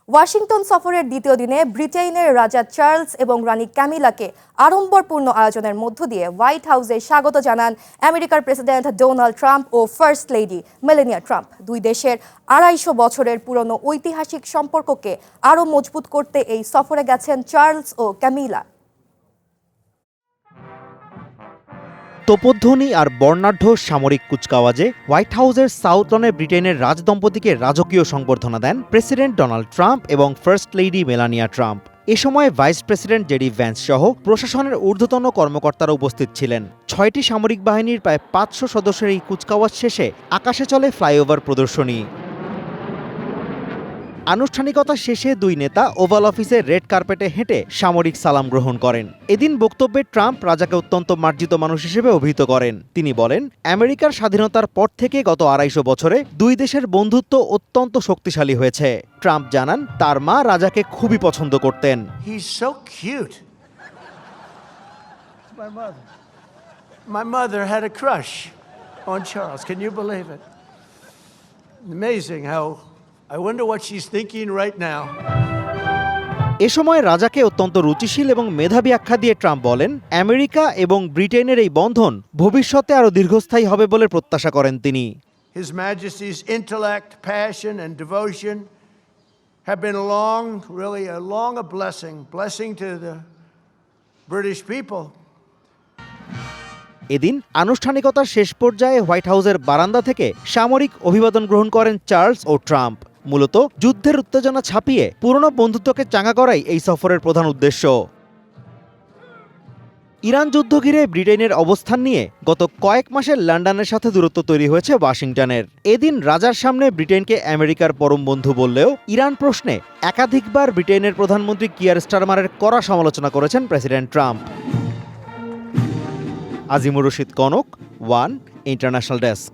Washington সফরের দ্বিতীয় দিনে ব্রিটেনের রাজা চার্লস এবং রানী ক্যামিলাকে আড়ম্বরপূর্ণ আয়োজনের মধ্য দিয়ে হোয়াইট হাউসে স্বাগত জানান আমেরিকার প্রেসিডেন্ট ডোনাল্ড ট্রাম্প ও ফার্স্ট লেডি মেলানিয়া ট্রাম্প। দুই দেশের ২৫০ বছরের পুরনো ঐতিহাসিক সম্পর্ককে আরও মজবুত করতে এই সফরে গেছেন চার্লস ও ক্যামিলা। তোপধ্বনি আর বর্ণাঢ্য সামরিক কুচকাওয়াজে হোয়াইট হাউসের সাউথ লনে ব্রিটেনের রাজদম্পতিকে রাজকীয় সংবর্ধনা দেন প্রেসিডেন্ট ডোনাল্ড ট্রাম্প এবং ফার্স্ট লেডি মেলানিয়া ট্রাম্প। এ সময় ভাইস প্রেসিডেন্ট জেডি ভ্যান্স সহ প্রশাসনের ঊর্ধ্বতন কর্মকর্তারা উপস্থিত ছিলেন। ৬টি সামরিক বাহিনীর প্রায় ৫০০ সদস্যের এই কুচকাওয়াজ শেষে আকাশে চলে ফ্লাইওভার প্রদর্শনী। আনুষ্ঠানিকতা শেষে দুই নেতা ওভাল অফিসে রেড কার্পেটে হেঁটে সামরিক সালাম গ্রহণ করেন। এদিন বক্তব্যে ট্রাম্প রাজাকে অত্যন্ত মার্জিত মানুষ হিসেবে অভিহিত করেন। তিনি বলেন, আমেরিকার স্বাধীনতার পর থেকে গত ২৫০ বছরে দুই দেশের বন্ধুত্ব অত্যন্ত শক্তিশালী হয়েছে। ট্রাম্প জানান, তার মা রাজাকে খুবই পছন্দ করতেন। My mother had a crush on Charles. Can you believe it? Amazing how I wonder what she's thinking right now. এ সময় রাজাকে অত্যন্ত রুচিশীল এবং মেধাবী আখ্যা দিয়ে ট্রাম্প বলেন, আমেরিকা এবং ব্রিটেনের এই বন্ধন ভবিষ্যতে আরও দীর্ঘস্থায়ী হবে বলে প্রত্যাশা করেন তিনি। His Majesty's intellect, passion and devotion have been really a blessing to the British people. এদিন আনুষ্ঠানিকতার শেষ পর্যায়ে হোয়াইট হাউসের বারান্দা থেকে সামরিক অভিবাদন গ্রহণ করেন চার্লস ও ট্রাম্প। মূলত যুদ্ধের উত্তেজনা ছাপিয়ে পুরনো বন্ধুত্বকে চাঙ্গা করাই এই সফরের প্রধান উদ্দেশ্য। ইরান যুদ্ধ ঘিরে ব্রিটেনের অবস্থান নিয়ে গত কয়েক মাসে লন্ডনের সাথে দূরত্ব তৈরি হয়েছে ওয়াশিংটনের। এদিন রাজার সামনে ব্রিটেনকে আমেরিকার পরম বন্ধু বললেও ইরান প্রশ্নে একাধিকবার ব্রিটেনের প্রধানমন্ত্রী কিয়ার স্টারমারের কড়া সমালোচনা করেছেন president Trump. Azimur Rashid Kanak, one international desk.